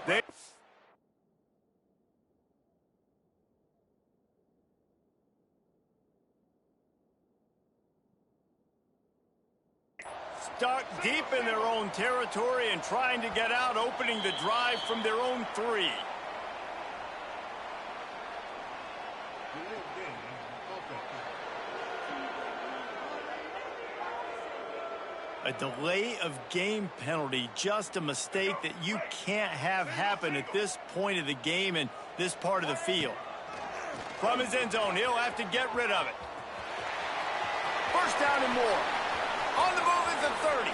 They stuck deep in their own territory and trying to get out, opening the drive from their own 3. A delay of game penalty, just a mistake that you can't have happen at this point of the game and this part of the field. From his end zone, he'll have to get rid of it. First down and more. On the move at the 30.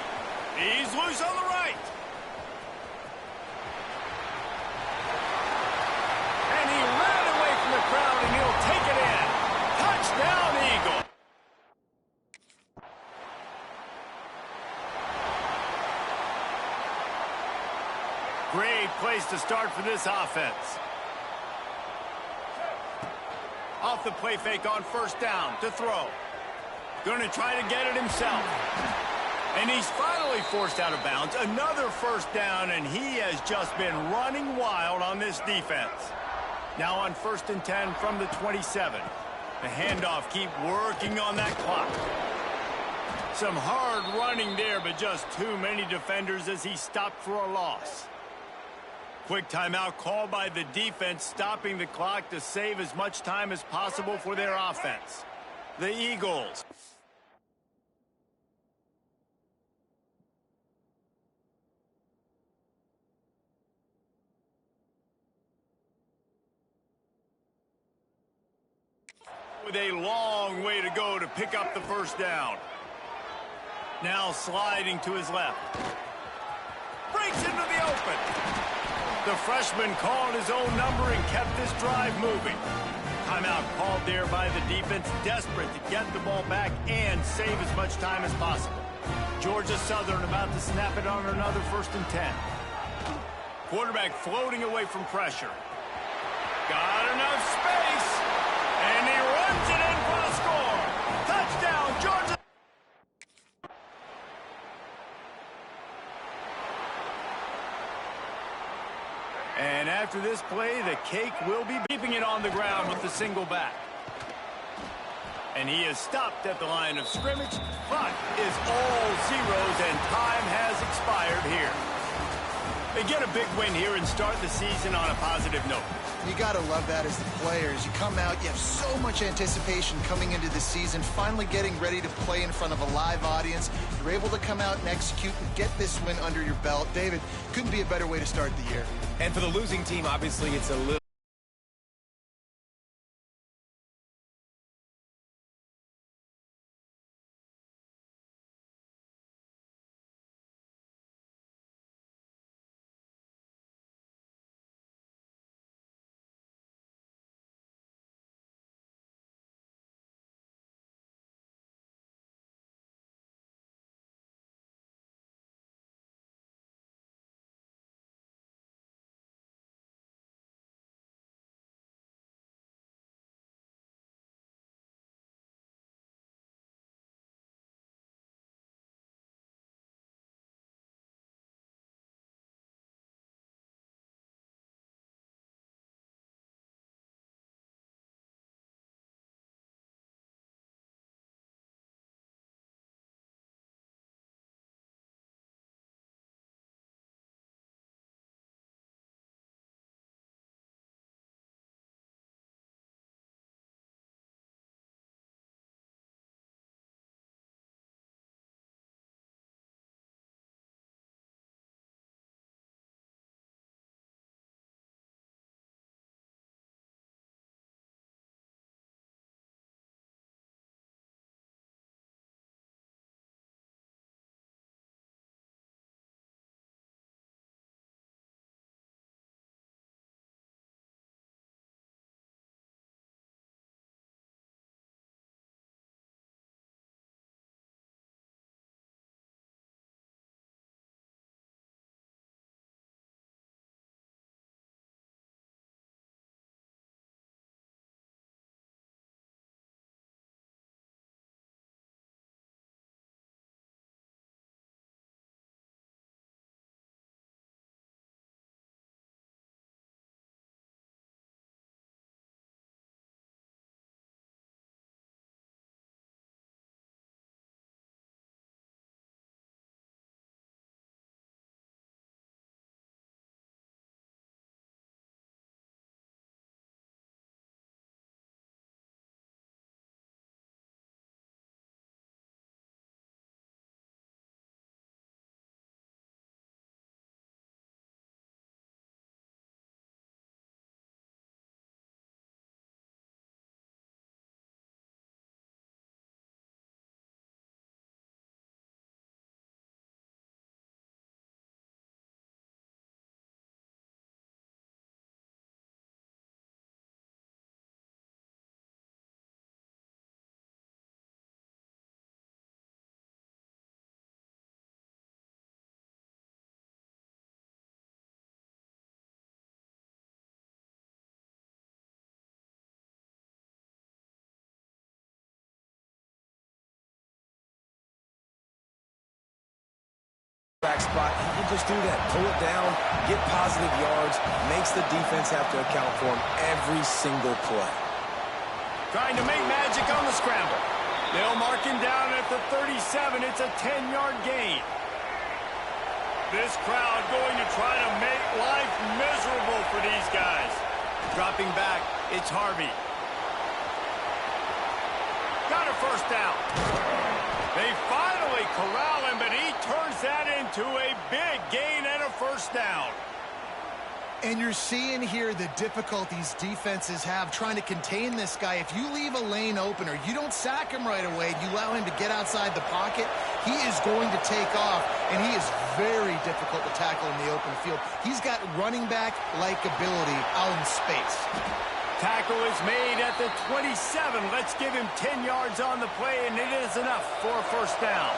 He's loose on the right. And he ran away from the crowd, and he'll take it in. Touchdown, Eagle. Great place to start for this offense. Off the play fake on first down to throw. Going to try to get it himself. And he's finally forced out of bounds. Another first down, and he has just been running wild on this defense. Now on 1st and 10 from the 27. The handoff, keep working on that clock. Some hard running there, but just too many defenders as he stopped for a loss. Quick timeout called by the defense, stopping the clock to save as much time as possible for their offense. The Eagles. With a long way to go to pick up the first down. Now sliding to his left. Breaks into the open. The freshman called his own number and kept this drive moving. Timeout called there by the defense, desperate to get the ball back and save as much time as possible. Georgia Southern about to snap it on another 1st and 10. Quarterback floating away from pressure. Got enough space. And he runs it in for the score. Touchdown, Georgia. And after this play, the cake will be keeping it on the ground with the single back. And he is stopped at the line of scrimmage. Clock is all zeros, and time has expired here. They get a big win here and start the season on a positive note. You got to love that as the players. You come out, you have so much anticipation coming into the season, finally getting ready to play in front of a live audience. You're able to come out and execute and get this win under your belt. David, couldn't be a better way to start the year. And for the losing team, obviously, it's a little back spot, he can just do that. Pull it down, get positive yards, makes the defense have to account for him every single play. Trying to make magic on the scramble. They'll mark him down at the 37. It's a 10-yard gain. This crowd going to try to make life miserable for these guys. Dropping back, it's Harvey. Got a first down. They finally corral him, but he turns that into a big gain and a first down. And you're seeing here the difficulties defenses have trying to contain this guy. If you leave a lane open or you don't sack him right away, you allow him to get outside the pocket, he is going to take off, and he is very difficult to tackle in the open field. He's got running back-like ability out in space. Tackle is made at the 27. Let's give him 10 yards on the play, and it is enough for a first down.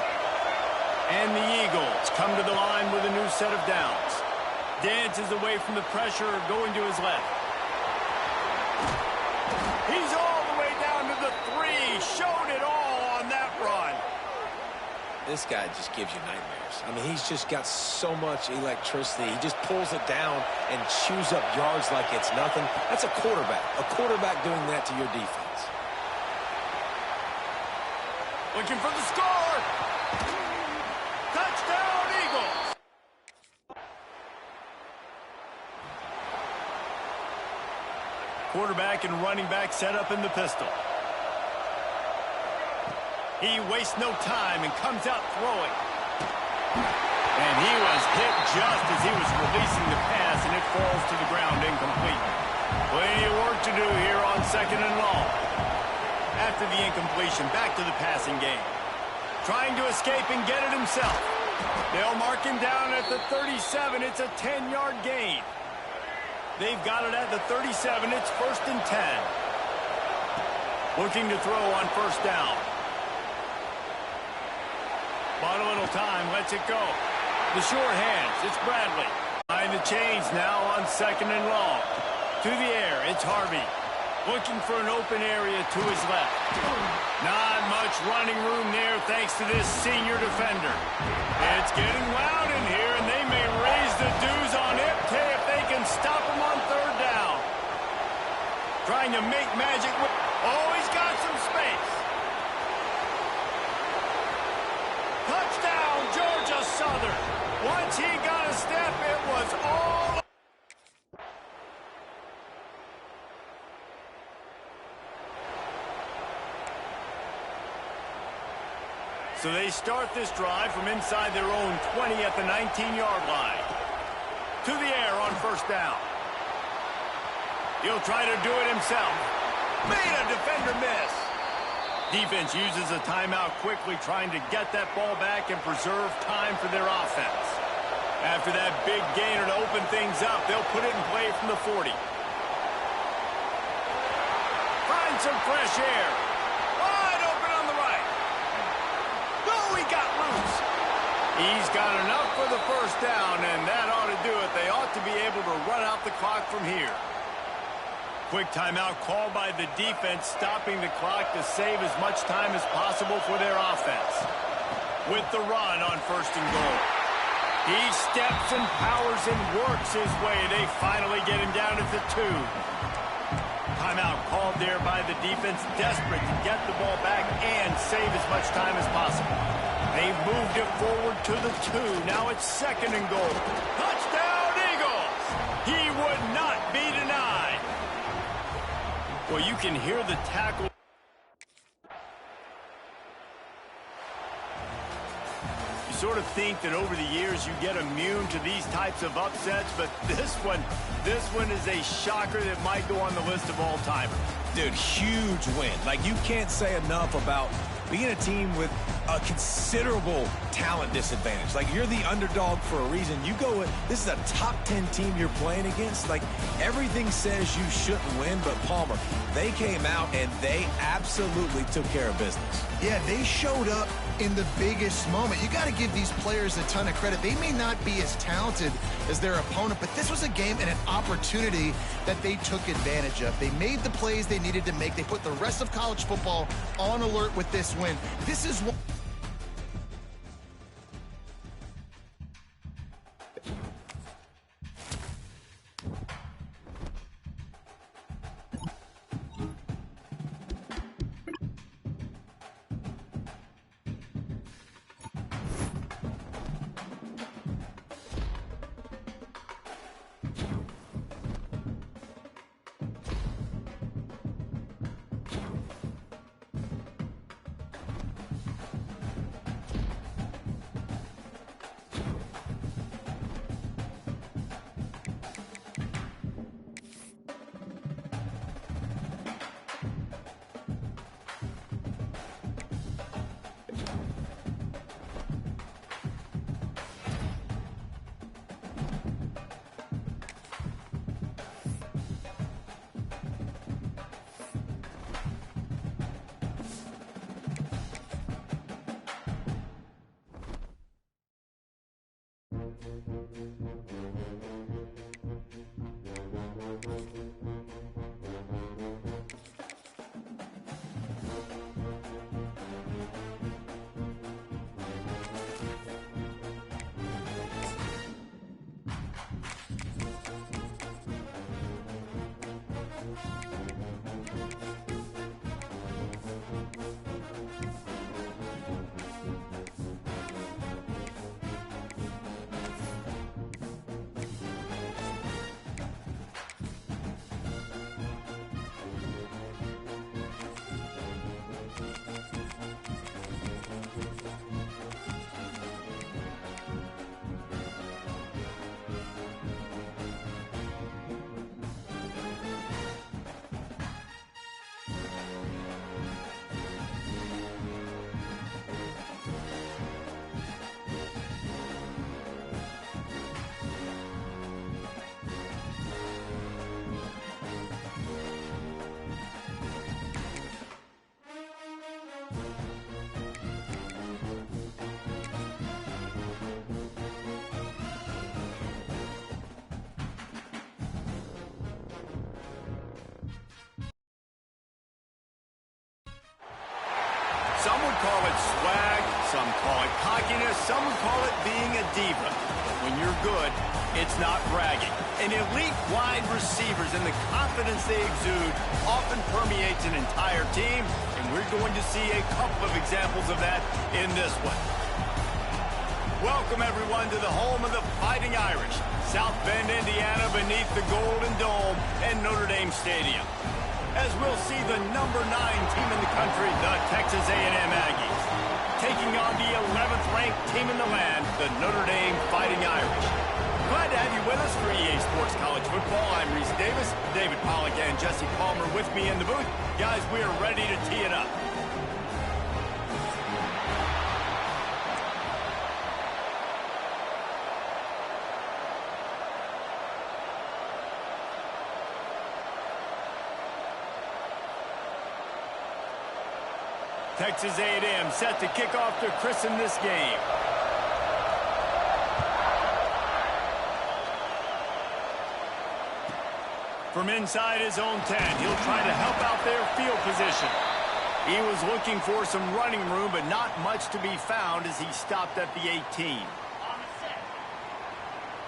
And the Eagles come to the line with a new set of downs. Dances away from the pressure, going to his left. He's all the way down to the 3. Showed it all on that run. This guy just gives you nightmares. I mean, he's just got so much electricity. He just pulls it down and chews up yards like it's nothing. That's a quarterback. A quarterback doing that to your defense. Looking for the score. Touchdown, Eagles. Quarterback and running back set up in the pistol. He wastes no time and comes out throwing. And he was hit just as he was releasing the pass, and it falls to the ground incomplete. Plenty of work to do here on 2nd and long. After the incompletion, back to the passing game. Trying to escape and get it himself. They'll mark him down at the 37. It's a 10-yard gain. They've got it at the 37. It's 1st and 10. Looking to throw on first down. Bought a little time, lets it go. The sure hands, it's Bradley. Behind the chains now on 2nd and long. To the air, it's Harvey. Looking for an open area to his left. Not much running room there thanks to this senior defender. It's getting loud in here, and they may raise the dues on Ipte if they can stop him on 3rd down. Trying to make magic. Oh, he's got some space. Touchdown, Georgia Southern. Once he got a step, it was all. So they start this drive from inside their own 20 at the 19-yard line. To the air on first down. He'll try to do it himself. Made a defender miss. Defense uses a timeout quickly, trying to get that ball back and preserve time for their offense. After that big gainer to open things up, they'll put it in play from the 40. Find some fresh air. Wide open on the right. Oh, he got loose. He's got enough for the first down, and that ought to do it. They ought to be able to run out the clock from here. Quick timeout called by the defense, stopping the clock to save as much time as possible for their offense. With the run on 1st and goal. He steps and powers and works his way. They finally get him down at the 2. Timeout called there by the defense, desperate to get the ball back and save as much time as possible. They've moved it forward to the 2. Now it's 2nd and goal. Touchdown, Eagles! He would not be denied. Well, you can hear the tackle. You sort of think that over the years you get immune to these types of upsets, but this one is a shocker that might go on the list of all-timers. Dude, huge win. Like, you can't say enough about being a team with a considerable talent disadvantage. Like, you're the underdog for a reason. You go with, this is a top 10 team you're playing against. Like, everything says you shouldn't win, but Palmer, they came out and they absolutely took care of business. Yeah, they showed up in the biggest moment. You got to give these players a ton of credit. They may not be as talented as their opponent, but this was a game and an opportunity that they took advantage of. They made the plays they needed to make. They put the rest of college football on alert with this win. This is what Some would call it swag, some call it cockiness, some would call it being a diva. But when you're good, it's not bragging. And elite wide receivers and the confidence they exude often permeates an entire team, and we're going to see a couple of examples of that in this one. Welcome, everyone, to the home of the Fighting Irish, South Bend, Indiana, beneath the Golden Dome and Notre Dame Stadium. As we'll see the number 9 team in the country, the Texas A&M Aggies, taking on the 11th ranked team in the land, the Notre Dame Fighting Irish. Glad to have you with us for EA Sports College Football. I'm Reese Davis, David Pollack and Jesse Palmer with me in the booth. Guys, we are ready to tee it up. Texas A&M set to kick off to christen this game. From inside his own 10, he'll try to help out their field position. He was looking for some running room, but not much to be found as he stopped at the 18.